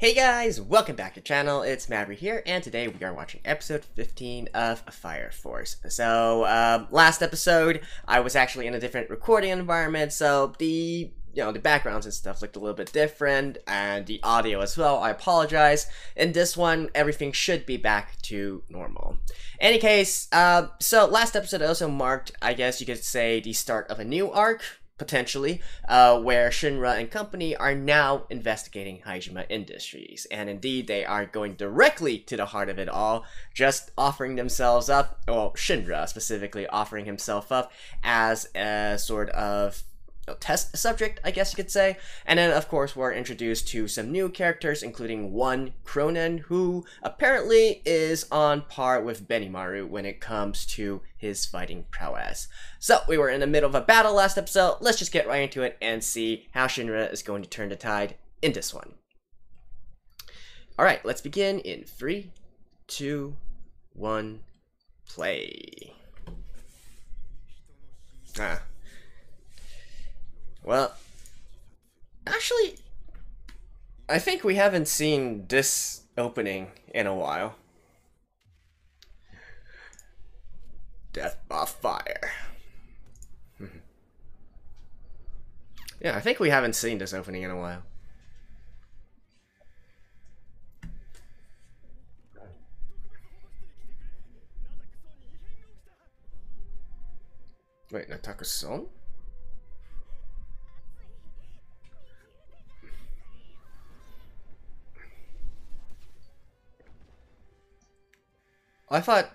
Hey guys, welcome back to the channel. It's Maverick here, and today we are watching episode 15 of Fire Force. So, last episode, I was actually in a different recording environment, so the backgrounds and stuff looked a little bit different, and the audio as well. I apologize. In this one, everything should be back to normal. Any case, so last episode also marked, I guess you could say, the start of a new arc, potentially, where Shinra and company are now investigating Haijima Industries. And indeed, they are going directly to the heart of it all, just offering themselves up, well, Shinra specifically offering himself up as a sort of test subject, I guess you could say. And then, of course, we're introduced to some new characters, including one Cronin, who apparently is on par with Benimaru when it comes to his fighting prowess. So, we were in the middle of a battle last episode. Let's just get right into it and see how Shinra is going to turn the tide in this one. Alright, let's begin in 3, 2, 1, play. Well, actually, I think we haven't seen this opening in a while. Death by fire. Yeah, I think we haven't seen this opening in a while. Wait, Nataka-san? I thought...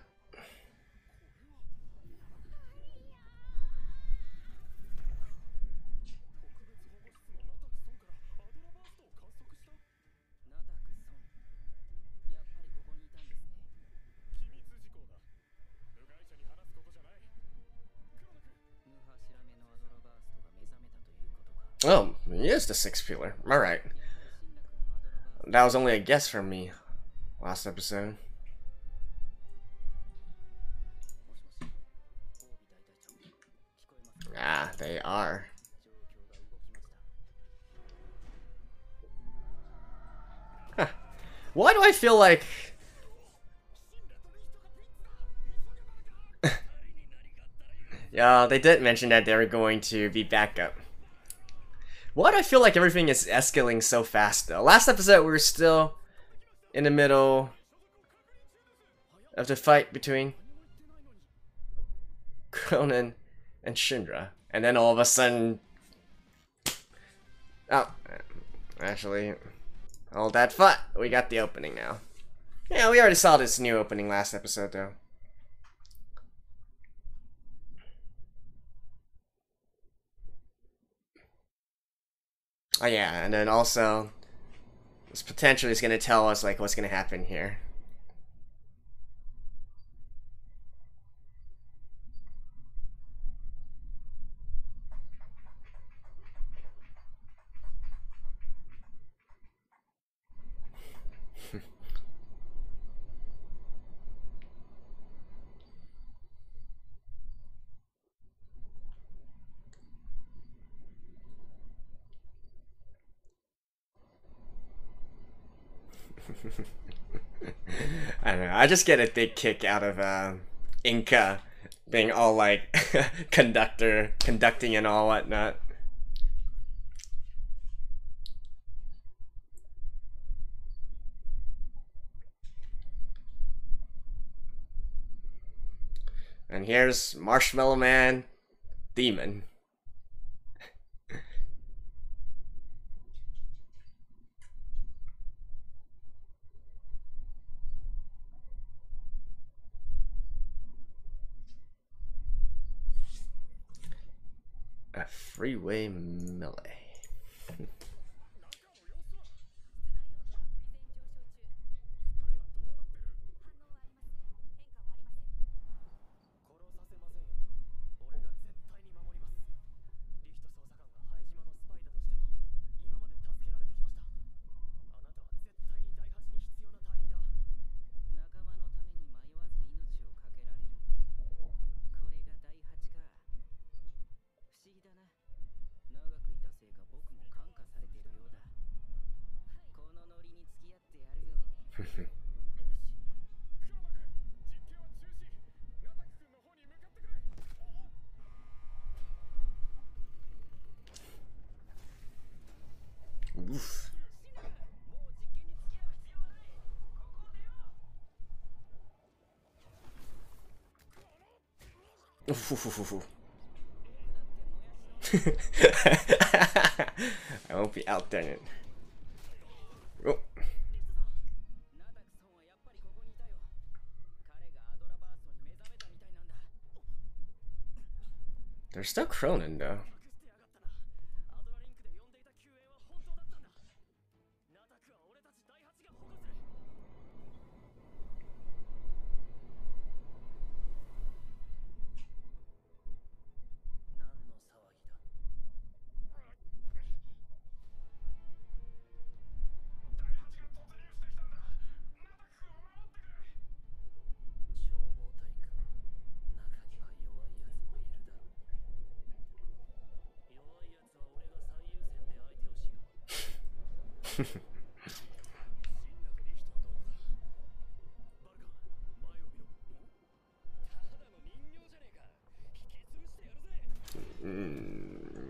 Oh, he is the sixth pillar. Alright. That was only a guess from me last episode. Ah, they are. Huh. Why do I feel like... Yeah, they did mention that they were going to be back up. Why do I feel like everything is escalating so fast, though? Last episode, we were still in the middle of the fight between Cronin and Shinra. And then all of a sudden... Oh, actually, all that fun. We got the opening now. Yeah, we already saw this new opening last episode, though. Oh yeah, and then also, this potentially is going to tell us, like, what's going to happen here. I don't know, I just get a big kick out of Inca being all like conducting and all whatnot. And here's Marshmallow Man Demon. A freeway melee. Oof. I won't be out there. Oh. They're still Cronin though.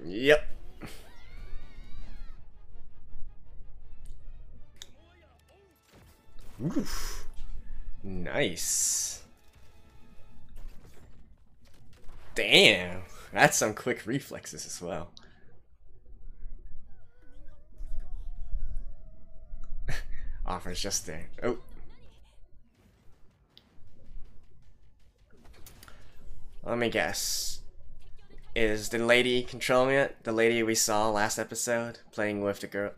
Yep. Oof. Nice. Damn. That's some quick reflexes as well. Offer's just there. Oh. Let me guess. Is the lady controlling it? The lady we saw last episode playing with the girl?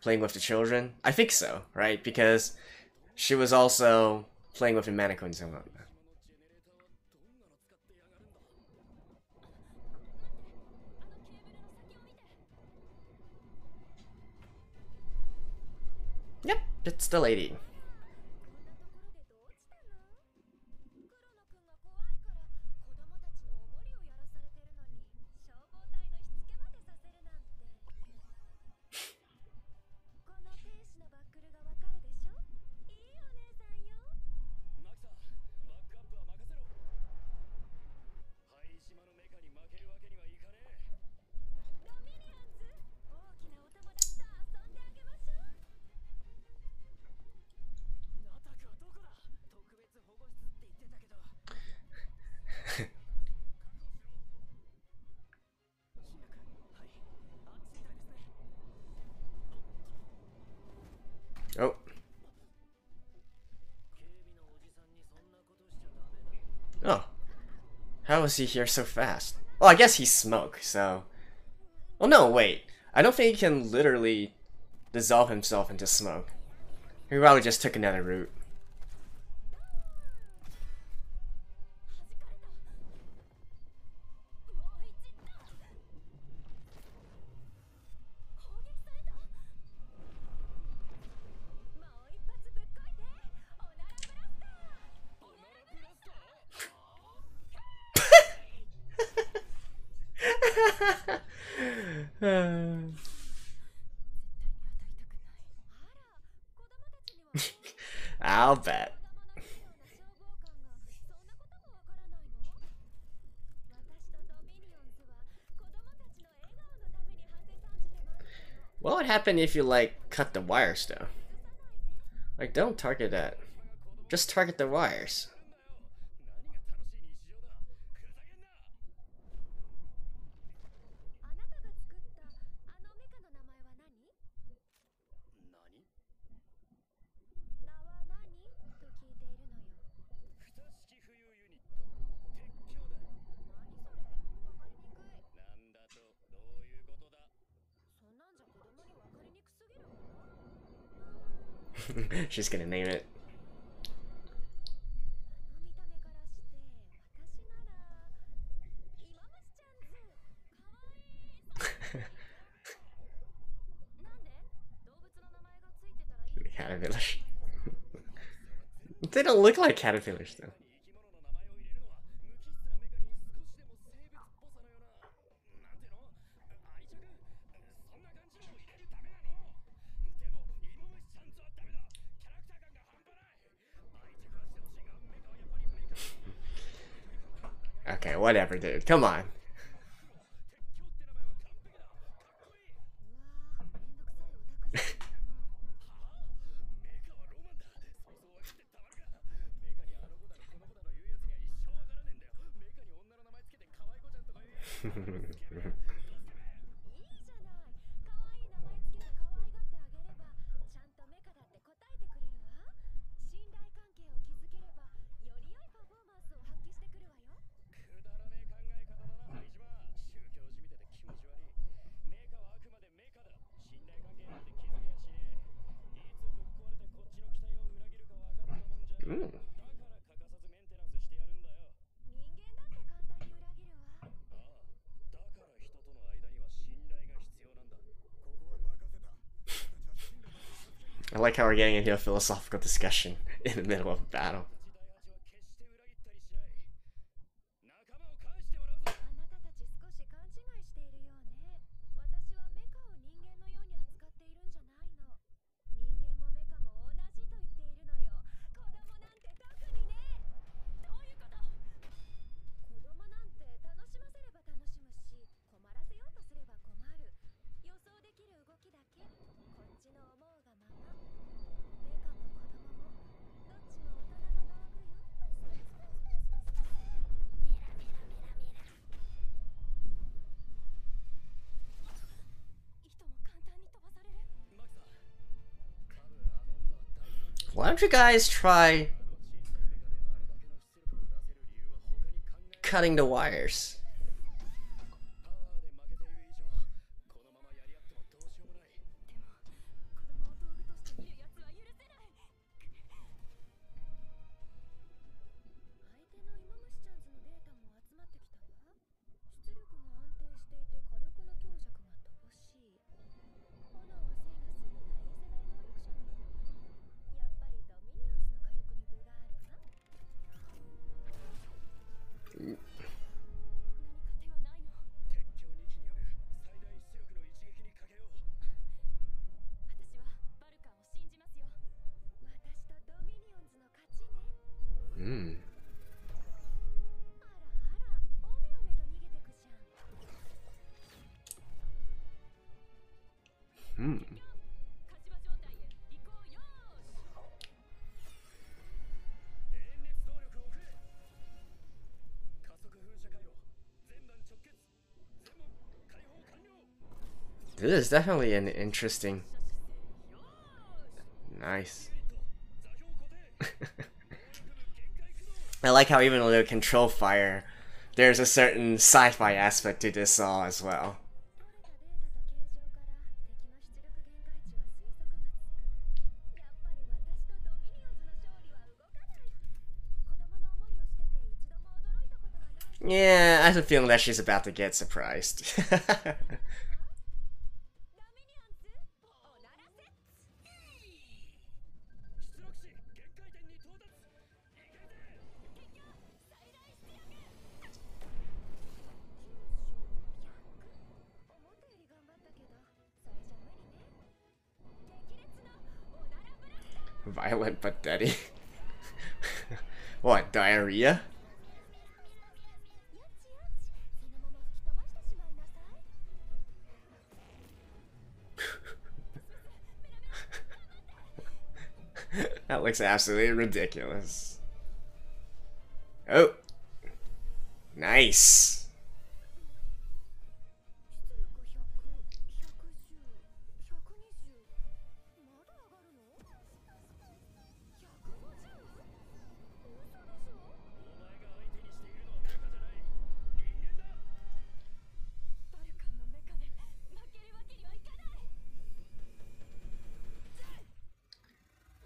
Playing with the children? I think so, right? Because she was also playing with the mannequins and whatnot. Yep, it's the lady. Oh. Oh. How is he here so fast? Well, I guess he's smoke, so... Well, no, wait. I don't think he can literally dissolve himself into smoke. He probably just took another route. I'll bet. What would happen if you, like, cut the wires, though? Like, don't target that. Just target the wires. She's gonna name it. Caterpillars. They don't look like caterpillars though. Okay, whatever, dude. Come on. Mm. I like how we're getting into a philosophical discussion in the middle of a battle. Why don't you guys try cutting the wires? Hmm. Hmm. This is definitely an interesting. Nice. I like how even though they control fire, there's a certain sci-fi aspect to this all as well. Yeah, I have a feeling that she's about to get surprised. Violent but deadly. What, diarrhea? That looks absolutely ridiculous. Oh. Nice.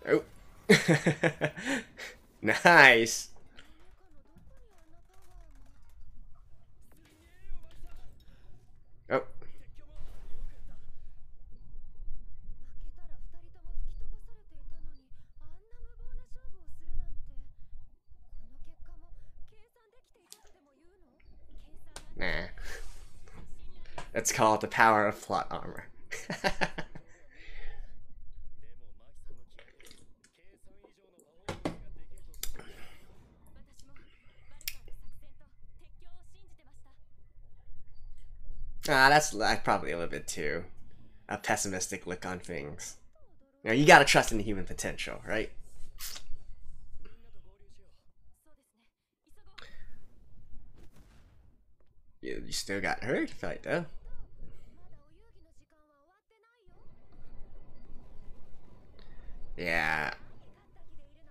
Oh. Nice. Oh. Nah. That's called the power of plot armor. Ah, that's like, probably a little bit too a pessimistic look on things. You know, you gotta trust in the human potential, right? You still got her to fight though. Yeah,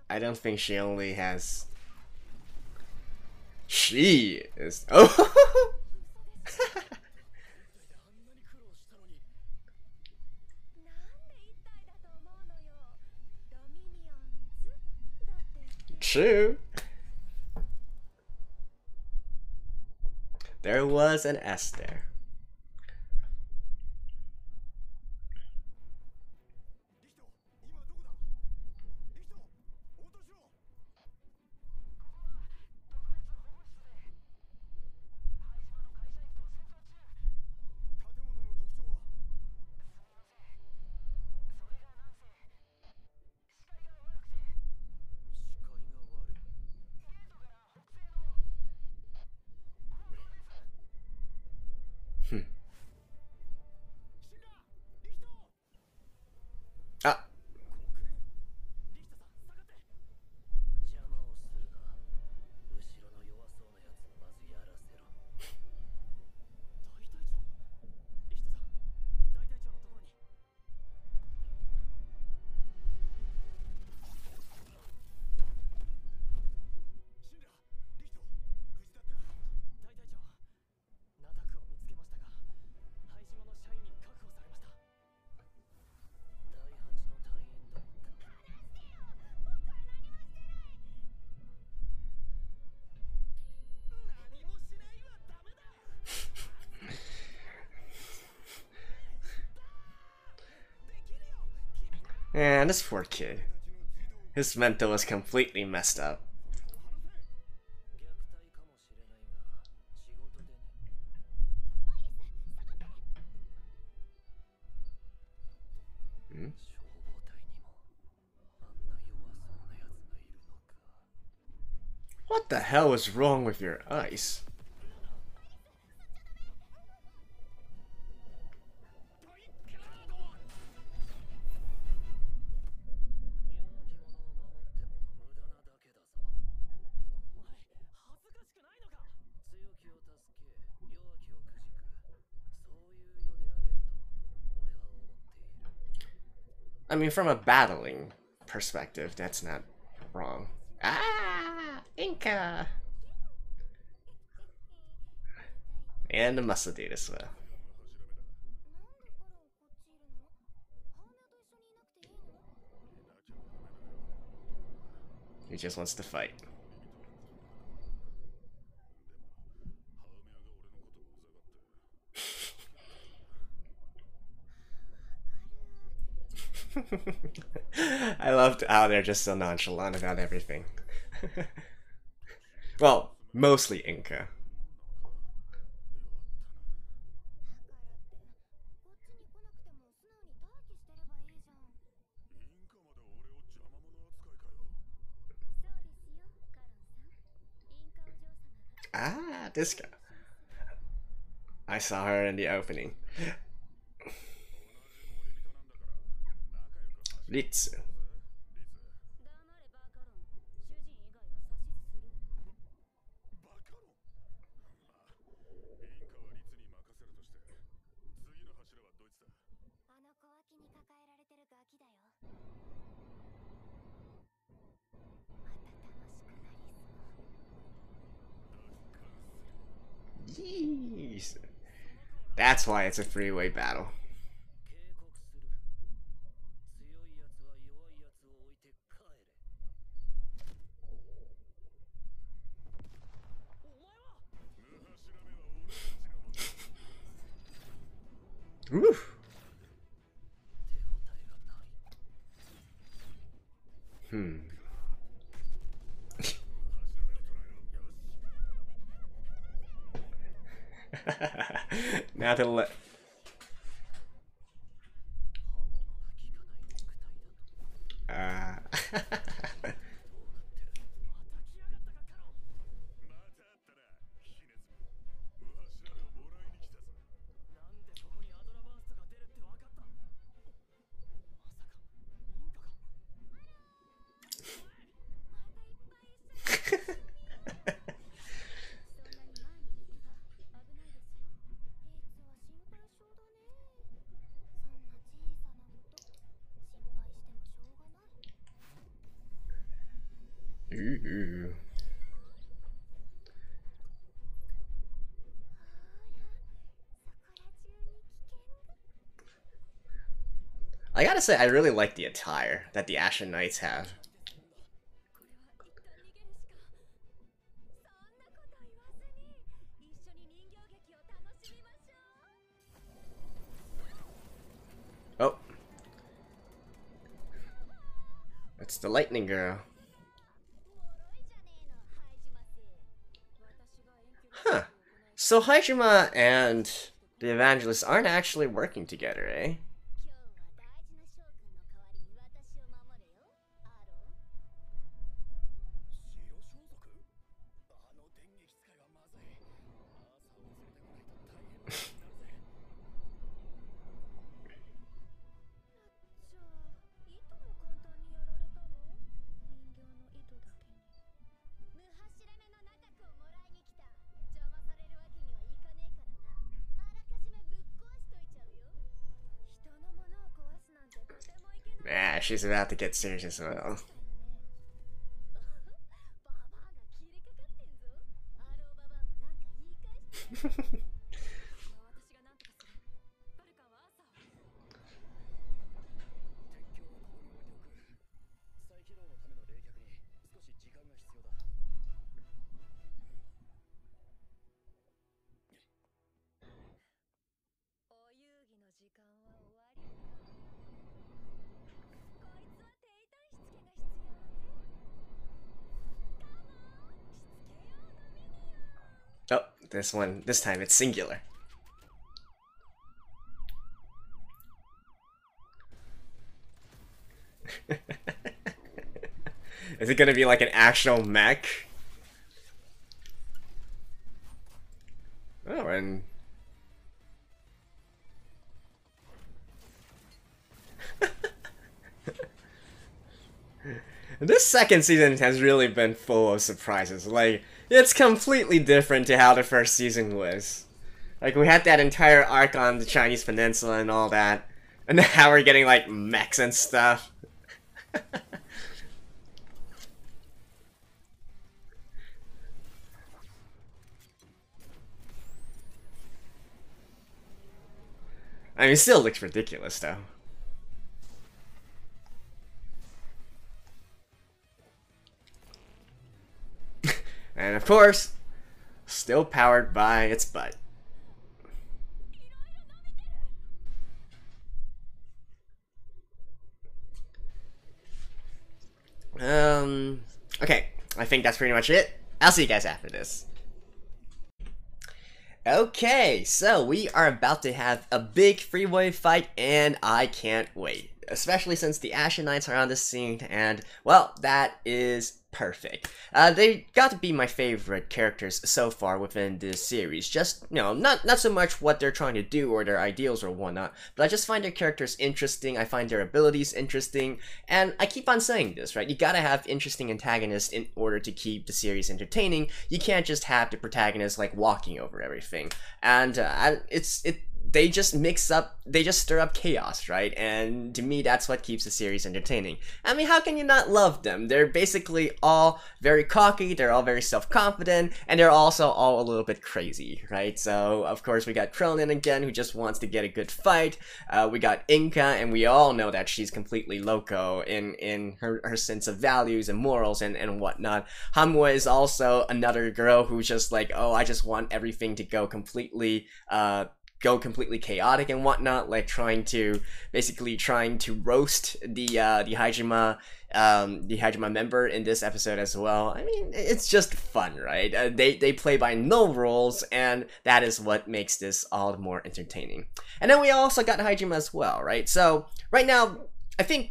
I don't think she only has. She is. Oh. True. There was an S there. Ah. Man, this poor kid. His mental was completely messed up. Hmm? What the hell is wrong with your eyes? I mean, from a battling perspective, that's not wrong. Ah, Inca! And the muscle dude as well. He just wants to fight. I loved how they're just so nonchalant about everything. Well, mostly Inca. Ah, this guy. I saw her in the opening. Ritsu. Jeez. That's why it's a three-way battle. Woo. Now to let. Ooh. I gotta say, I really like the attire that the Ashen Knights have. Oh. That's the lightning girl. Huh. So Haijima and the evangelist aren't actually working together, eh? Ah, she's about to get serious as well. Oh, this time it's singular. Is it gonna be like an actual mech? Oh, and... This second season has really been full of surprises. Like, it's completely different to how the first season was. Like, we had that entire arc on the Chinese peninsula and all that. And now we're getting, like, mechs and stuff. I mean, it still looks ridiculous, though. And of course, still powered by its butt. Okay, I think that's pretty much it. I'll see you guys after this. Okay, so we are about to have a big freeway fight, and I can't wait. Especially since the Ashen Knights are on the scene, and, well, that is perfect. They got to be my favorite characters so far within this series. Just, you know, not so much what they're trying to do or their ideals or whatnot, but I just find their characters interesting, I find their abilities interesting, and I keep on saying this, right? You gotta have interesting antagonists in order to keep the series entertaining. You can't just have the protagonist, like, walking over everything. And, they just stir up chaos, right? And to me, that's what keeps the series entertaining. I mean, how can you not love them? They're basically all very cocky, they're all very self-confident, and they're also all a little bit crazy, right? So, of course, we got Cronin again, who just wants to get a good fight. We got Inca, and we all know that she's completely loco in her sense of values and morals and whatnot. Hamua is also another girl who's just like, oh, I just want everything to go completely chaotic and whatnot, like basically trying to roast the Haijima member in this episode as well. I mean, it's just fun, right? They play by no rules, and that is what makes this all the more entertaining. And then we also got Haijima as well, right? So right now, I think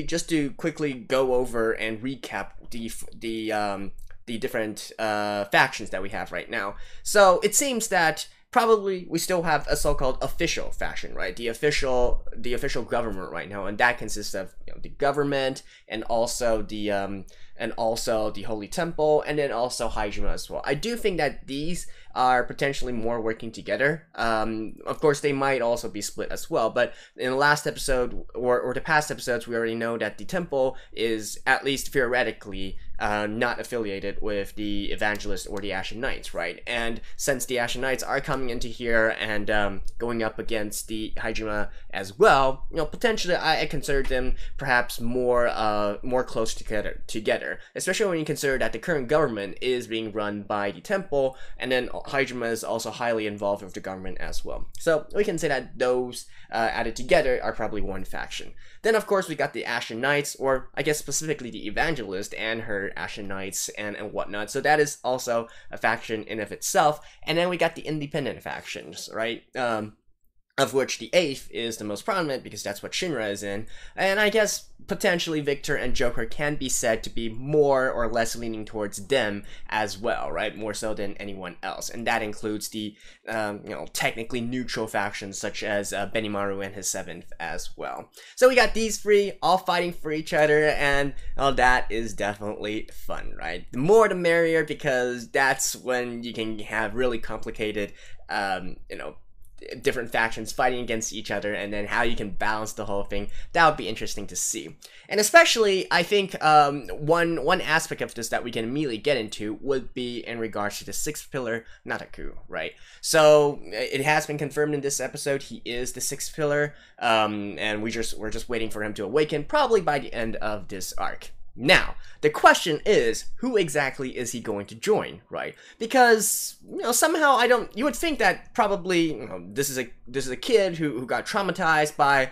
just to quickly go over and recap the different factions that we have right now. So it seems that probably we still have a so-called official faction, right? The official government right now, and that consists of, you know, the government and also the Holy Temple, and then also Haijima as well. I do think that these are potentially more working together. Of course, they might also be split as well, but in the last episode or the past episodes, we already know that the temple is at least theoretically not affiliated with the Evangelist or the Ashen Knights, right? And since the Ashen Knights are coming into here and going up against the Haijima as well, potentially I consider them perhaps more close together, especially when you consider that the current government is being run by the temple, and then Haijima is also highly involved with the government as well. So we can say that those added together are probably one faction. Then of course we got the Ashen Knights, or I guess specifically the Evangelist and her Ashen Knights and whatnot. So that is also a faction in of itself. And then we got the independent factions, right? Of which the 8th is the most prominent because that's what Shinra is in. And I guess potentially Victor and Joker can be said to be more or less leaning towards them as well, right? More so than anyone else. And that includes the, technically neutral factions such as Benimaru and his 7th as well. So we got these three all fighting for each other, and that is definitely fun, right? The more the merrier, because that's when you can have really complicated, different factions fighting against each other, and then how you can balance the whole thing. That would be interesting to see. And especially, I think one aspect of this that we can immediately get into would be in regards to the 6th pillar, Nataku, right? So it has been confirmed in this episode he is the 6th pillar, and we're just waiting for him to awaken, probably by the end of this arc. Now, the question is, who exactly is he going to join, right? Because, somehow you would think that probably, this is a kid who got traumatized by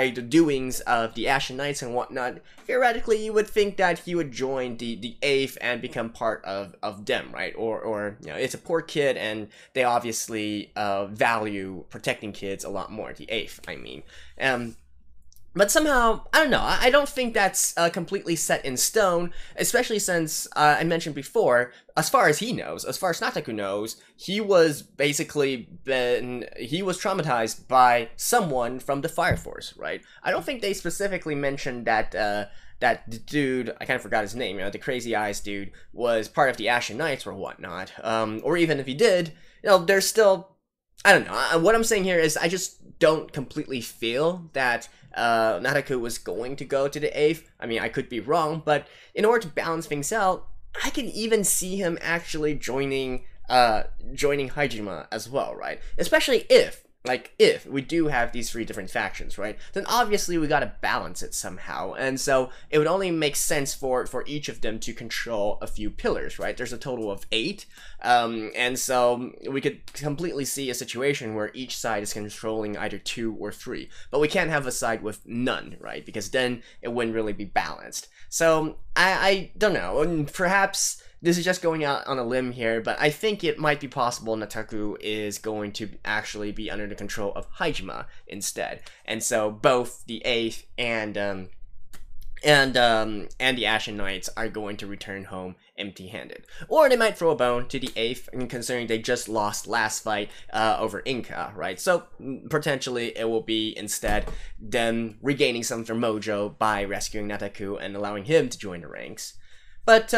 the doings of the Ashen Knights and whatnot. Theoretically, you would think that he would join the 8th and become part of them, right? Or it's a poor kid, and they obviously value protecting kids a lot more, the 8th, I mean. But somehow, I don't know, I don't think that's completely set in stone, especially since, I mentioned before, as far as he knows, as far as Nataku knows, he was traumatized by someone from the Fire Force, right? I don't think they specifically mentioned that, that dude, I kind of forgot his name, the crazy eyes dude, was part of the Ashen Knights or whatnot. Or even if he did, there's still, I don't know, what I'm saying here is I just don't completely feel that Nataku was going to go to the 8th. I mean, I could be wrong, but in order to balance things out, I can even see him actually joining Haijima as well, right? Especially if we do have these three different factions, right? Then obviously we gotta balance it somehow, and so it would only make sense for each of them to control a few pillars, right? There's a total of 8, and so we could completely see a situation where each side is controlling either 2 or 3, but we can't have a side with none, right? Because then it wouldn't really be balanced. So I don't know, and perhaps this is just going out on a limb here, but I think it might be possible Nataku is going to actually be under the control of Haijima instead. And so both the 8th and the Ashen Knights are going to return home empty-handed. Or they might throw a bone to the 8th, considering they just lost last fight over Inca, right? So potentially it will be instead them regaining some of their mojo by rescuing Nataku and allowing him to join the ranks. But,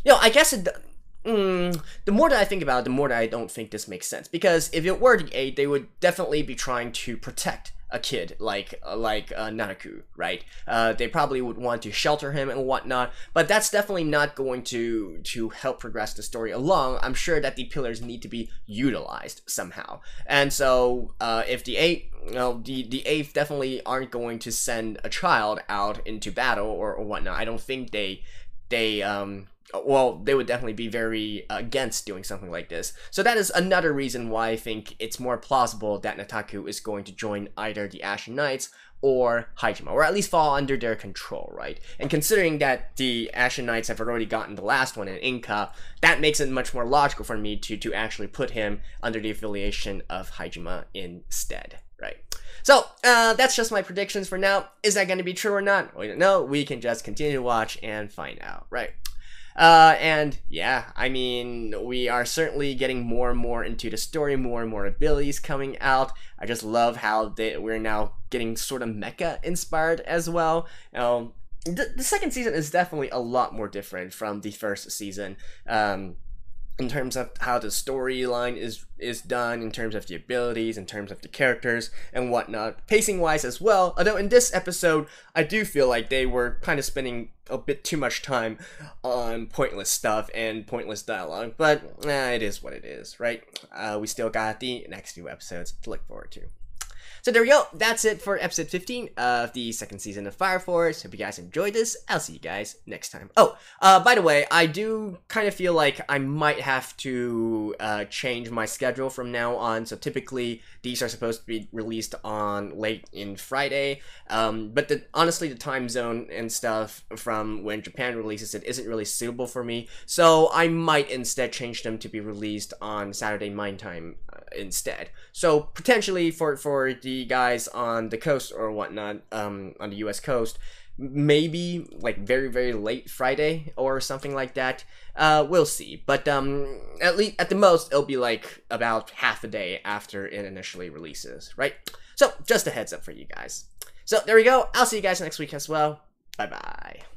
I guess the more that I think about it, the more that I don't think this makes sense. Because if it were the 8, they would definitely be trying to protect a kid like Nataku, right? They probably would want to shelter him and whatnot, but that's definitely not going to help progress the story along. I'm sure that the pillars need to be utilized somehow. And so, if the 8, the 8th definitely aren't going to send a child out into battle or whatnot. I don't think they would definitely be very against doing something like this. So that is another reason why I think it's more plausible that Nataku is going to join either the Ashen Knights or Haijima, or at least fall under their control, right? And considering that the Ashen Knights have already gotten the last one in Inca, that makes it much more logical for me to actually put him under the affiliation of Haijima instead, right? So, that's just my predictions for now. Is that going to be true or not? We don't know. We can just continue to watch and find out, right? And yeah, I mean, we are certainly getting more and more into the story, more and more abilities coming out. I just love how we're now getting sort of mecha inspired as well. The second season is definitely a lot more different from the first season. in terms of how the storyline is done, in terms of the abilities, in terms of the characters and whatnot, pacing wise as well. Although in this episode, I do feel like they were kind of spending a bit too much time on pointless stuff and pointless dialogue, but it is what it is, right? We still got the next few episodes to look forward to. So there we go. That's it for episode 15 of the second season of Fire Force. Hope you guys enjoyed this. I'll see you guys next time. Oh, by the way, I do kind of feel like I might have to change my schedule from now on. So typically, these are supposed to be released on late in Friday. But honestly, the time zone and stuff from when Japan releases it isn't really suitable for me. So I might instead change them to be released on Saturday Mine Time instead. So potentially for the guys on the coast or whatnot, on the US coast, maybe like very late Friday or something like that. We'll see, but at the most it'll be like about half a day after it initially releases, right? So just a heads up for you guys. So there we go. I'll see you guys next week as well. Bye bye.